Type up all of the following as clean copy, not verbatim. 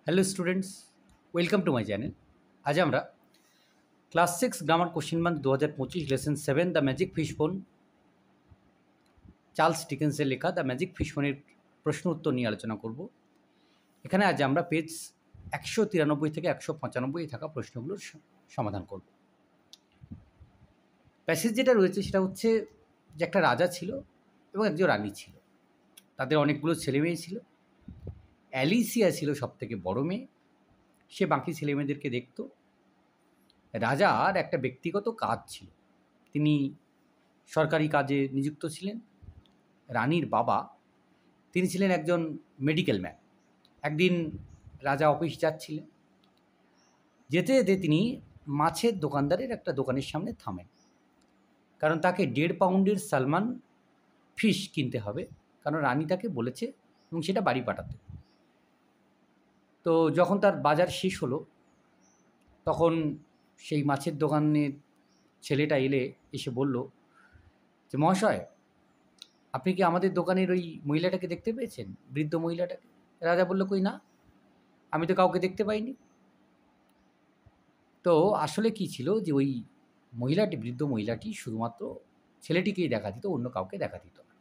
Hello students, welcome to my channel. আজ আমরা class 6 grammar question bank 2025 lesson 7 the magic fishbone, Charles ডিকেন্সের লেখা the magic ফিশবোনের প্রশ্ন উত্তর নিয়ে আলোচনা করব। এখানে আজ আমরা পেজ 193 থেকে 195 থাকা প্রশ্নগুলোর সমাধান করব। প্যাসেজ যেটা রয়েছে সেটা হচ্ছে যে একটা রাজা ছিল এবং একজন রানী ছিল। তাদের অনেকগুলো ছেলে মেয়ে ছিল। অ্যালিসিয়া ছিল সবথেকে বড় মেয়ে। সে বাকি ছেলে মেয়েদেরকে দেখত। রাজার একটা ব্যক্তিগত কাজ ছিল, তিনি সরকারি কাজে নিযুক্ত ছিলেন। রানীর বাবা, তিনি ছিলেন একজন মেডিকেল ম্যান। একদিন রাজা অফিস যাচ্ছিলেন, যেতে যেতে তিনি মাছের দোকানদারের একটা দোকানের সামনে থামেন, কারণ তাকে 1.5 পাউন্ডের সালমান ফিশ কিনতে হবে, কারণ রানী তাকে বলেছে এবং সেটা বাড়ি পাঠাতে। তো যখন তার বাজার শেষ হলো, তখন সেই মাছের দোকানের ছেলেটা এসে বলল যে, মহাশয়, আপনি কি আমাদের দোকানের ওই মহিলাটাকে দেখতে পেয়েছেন, বৃদ্ধ মহিলাটাকে? রাজা বলল, কই না, আমি তো কাউকে দেখতে পাইনি। তো আসলে কি ছিল যে ওই মহিলাটি, বৃদ্ধ মহিলাটি শুধুমাত্র ছেলেটিকেই দেখা দিত, অন্য কাউকে দেখা দিত না,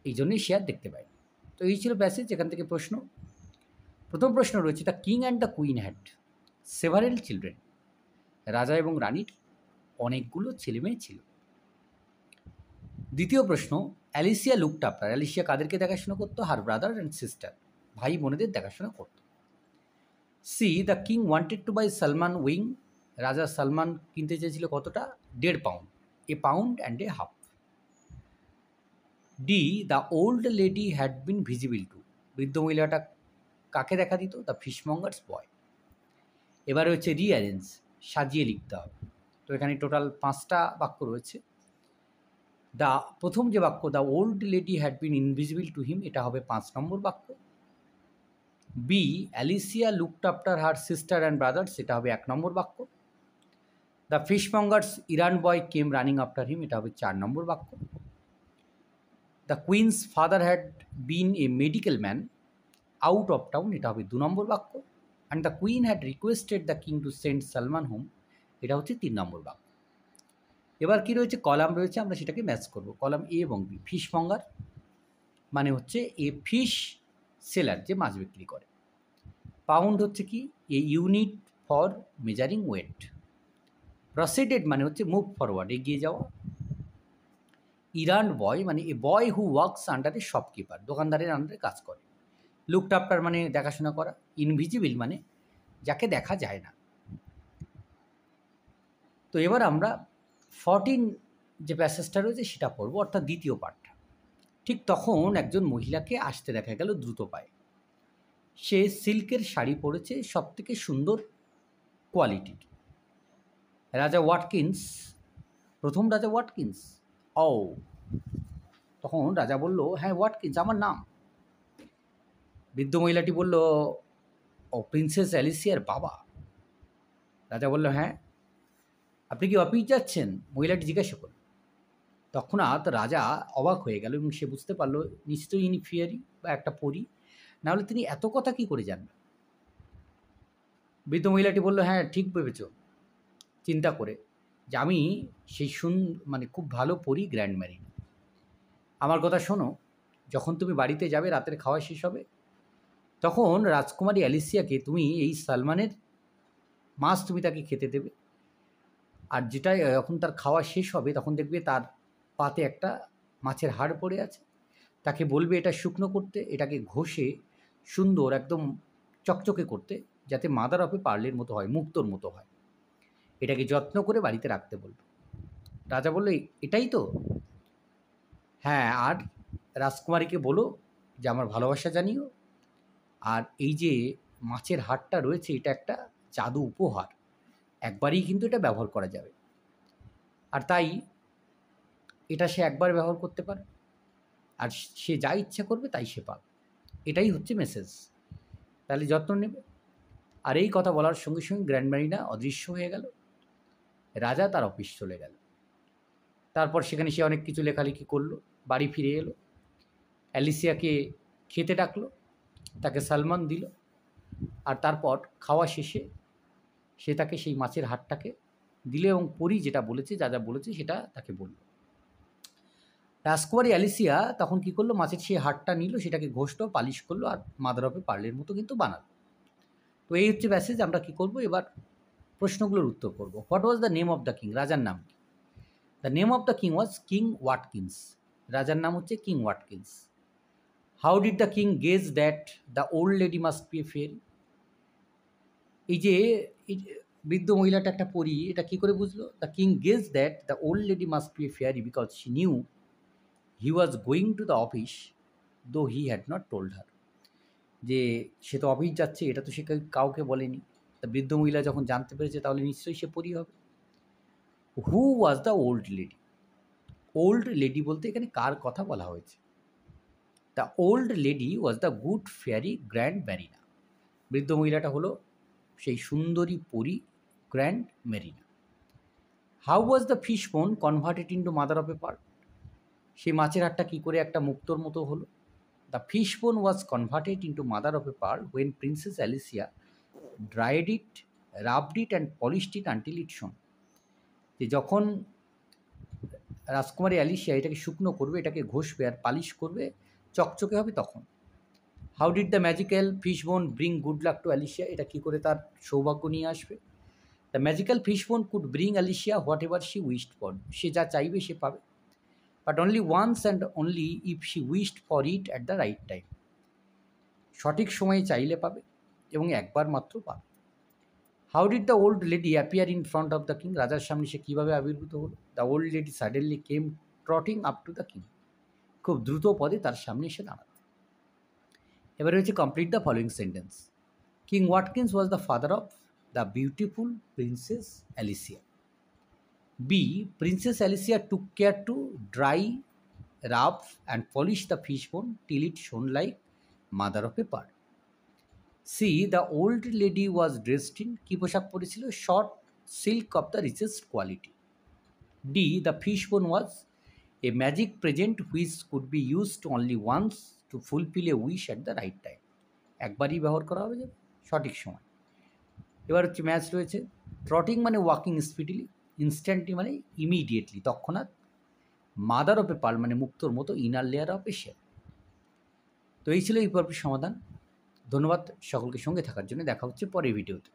এই জন্যই সে আর দেখতে পায়নি। তো এই ছিল প্যাসেজ। এখান থেকে প্রশ্ন। প্রথম প্রশ্ন রয়েছে, the king and the queen had several children. রাজা এবং রানীর অনেকগুলো ছেলেমেয়ে ছিল। দ্বিতীয় প্রশ্ন, অ্যালিসিয়া লুকড আফটার। অ্যালিসিয়া কাদেরকে দেখাশোনা করতো? হার ব্রাদার অ্যান্ড সিস্টার, ভাই বোনেদের দেখাশোনা করত। C, the king wanted to buy salmon wing. রাজা সালমান কিনতে চেয়েছিল কতটা? 1.5 pound, a pound and a half. D, the old lady had been visible to. বৃদ্ধ মহিলাটা কাকে দেখা দিত? The fishmonger's boy. এবার হচ্ছে রিঅ্যারেঞ্জ, সাজিয়ে লিখতে হবে। তো এখানে টোটাল 5টা বাক্য রয়েছে। প্রথম যে বাক্য, the old lady had been invisible to him, এটা হবে 5 নম্বর বাক্য। B, Alicia looked after her sister and brothers, এটা হবে 1 নম্বর বাক্য। The fishmonger's errand boy came running after him, এটা হবে 4 নম্বর বাক্য। The queen's father had been a medical man out of town, এটা হবে 2 নম্বর বাক্য। And the queen had requested the king to send salmon home, এটা হচ্ছে 3 নম্বর বাক্য। এবার কি রয়েছে? কলাম রয়েছে, আমরা সেটাকে ম্যাচ করব। কলাম এ এবং বি। ফিশমঙ্গার মানে হচ্ছে এ ফিশ সেলার, যে মাছ বিক্রি করে। পাউন্ড হচ্ছে কি? A unit for measuring weight. Proceeded মানে হচ্ছে মুভ ফরওয়ার্ড, এগিয়ে যাওয়া। ইরান বয় মানে a boy who works under a shopkeeper, দোকানদারের আন্ডারে কাজ করে। লুকড আফটার মানে দেখাশোনা করা। ইনভিজিবল মানে যাকে দেখা যায় না। তো এবার আমরা 14 যে প্যাসেজটা রয়েছে সেটা পড়ব, অর্থাৎ দ্বিতীয় পাঠটা। ঠিক তখন একজন মহিলাকে আসতে দেখা গেল দ্রুত পায়ে। সে সিল্কের শাড়ি পরেছে, সবথেকে সুন্দর কোয়ালিটির। রাজা ওয়াটকিন্স, প্রথম রাজা ওয়াটকিন্স। ও, তখন রাজা বলল, হ্যাঁ ওয়াটকিন্স আমার নাম। বৃদ্ধ মহিলাটি বলল, ও প্রিন্সেস অ্যালিসিয়ার বাবা? রাজা বলল, হ্যাঁ। আপনি কি অফিস যাচ্ছেন? মহিলাটি জিজ্ঞাসা করল। তৎক্ষণাৎ রাজা অবাক হয়ে গেল এবং সে বুঝতে পারল নিশ্চয়ই ইনি ফিয়ারি বা একটা পরী, নাহলে তিনি এত কথা কী করে জানবেন। বৃদ্ধ মহিলাটি বলল, হ্যাঁ ঠিক ভেবেছ, চিন্তা করে যে আমি সেই মানে খুব ভালো পরী, গ্র্যান্ড ম্যারিন। আমার কথা শোনো, যখন তুমি বাড়িতে যাবে, রাতের খাওয়া শেষ হবে, তখন রাজকুমারী অ্যালিসিয়াকে তুমি এই সালমানের মাছ তুমি তাকে খেতে দেবে। আর যেটা যখন তার খাওয়া শেষ হবে, তখন দেখবে তার পাতে একটা মাছের হাড় পড়ে আছে। তাকে বলবে এটা শুকনো করতে, এটাকে ঘষে সুন্দর একদম চকচকে করতে, যাতে মাদার অফ এ পার্লের মতো হয়, মুক্তোর মতো হয়। এটাকে যত্ন করে বাড়িতে রাখতে বলবে। রাজা বলল, এটাই তো? হ্যাঁ, আর রাজকুমারীকে বলো যে আমার ভালোবাসা জানিও। আর এই যে মাছের হাড়টা রয়েছে, এটা একটা জাদু উপহার, একবারই কিন্তু এটা ব্যবহার করা যাবে। আর তাই এটা সে একবার ব্যবহার করতে পারে, আর সে যা ইচ্ছা করবে তাই সে পাবে। এটাই হচ্ছে মেসেজ। তাহলে যত্ন নেবে। আর এই কথা বলার সঙ্গে সঙ্গে গ্র্যান্ড ম্যারিনা অদৃশ্য হয়ে গেল। রাজা তার অফিস চলে গেল। তারপর সেখানে সে অনেক কিছু লেখালেখি করলো, বাড়ি ফিরে এলো, অ্যালিসিয়াকে খেতে ডাকলো, তাকে সালমান দিল। আর তারপর খাওয়া শেষে সে তাকে সেই মাছের হাড়টাকে দিলে এবং পরী যেটা বলেছে, যা যা বলেছে সেটা তাকে বলল। রাজকুমারী অ্যালিসিয়া তখন কী করলো, মাছের সেই হাড়টা নিল, সেটাকে ঘষলো, পালিশ করলো আর মাদার অফ পার্লের মতো কিন্তু বানালো। তো এই হচ্ছে প্যাসেজ। আমরা কী করবো এবার, প্রশ্নগুলোর উত্তর করব। What was the name of the king? রাজার নাম কি? The name of the king was king Watkins. রাজার নাম হচ্ছে king Watkins. How did the king guessed that the old lady must be a fairy? এই যে বৃদ্ধ মহিলাটা একটা পরী, এটা কী করে বুঝলো? The king guessed that the old lady must be a fairy because she knew he was going to the office though he had not told her. যে সে তো অফিস যাচ্ছে, এটা তো সে কাউকে বলেনি। তা বৃদ্ধ মহিলা যখন জানতে পেরেছে তাহলে নিশ্চয়ই সে পরী হবে। Who was the old lady? Old lady বলতে এখানে কার কথা বলা হয়েছে? The old lady was the good fairy grand Marina. বৃদ্ধ মহিলাটা হলো সেই সুন্দরী পরী grand Marina. How was the fish bone converted into mother of a pearl? সেই মাছের হাড়টা কী করে একটা মুক্তোর মতো হলো? The fish bone was converted into mother of a pearl when princess Alicia dried it, rubbed it and polished it until it shone. যে যখন রাজকুমারী অ্যালিসিয়া এটাকে শুকনো করবে, এটাকে ঘষবে আর পালিশ করবে, চকচকে হবে তখন। How did the magical fish bone bring good luck to Alicia? এটা কী করে তার সৌভাগ্য নিয়ে আসবে? The magical fish bone could bring Alicia whatever she wished for. সে যা চাইবে সে পাবে, but only once and only if she wished for it at the right time. সঠিক সময়ে চাইলে পাবে এবং একবার মাত্র পাবে। How did the old lady appear in front of the king? রাজার সামনে সে কীভাবে আবির্ভূত হলো? The old lady suddenly came trotting up to the king. খুব দ্রুত পদে তার সামনে এসে দাঁড়ালো। এবারে হচ্ছে complete the following sentence. King Watkins was the father of the beautiful princess Alicia. B, princess Alicia took care to dry, rub and polish the fish bone till it shone like mother of a pearl. C, the old lady was dressed in, কী পোশাক পরেছিল? Short silk of the richest quality. D, the fish bone was a magic present which could be used only once to fulfil a wish at the right time. একবারই ব্যবহার করা হবে সঠিক সময়। এবার হচ্ছে ম্যাচ রয়েছে। ট্রটিং মানে ওয়াকিং স্পিডিলি, ইনস্ট্যান্টলি মানে ইমিডিয়েটলি, তৎক্ষণাৎ। মাদার অফ এ পার্ল মানে মুক্তোর মতো, inner layer of a shell. তো এই ছিল এই পর্বের সমাধান। ধন্যবাদ সকলকে সঙ্গে থাকার জন্য। দেখা হচ্ছে পরের ভিডিওতে।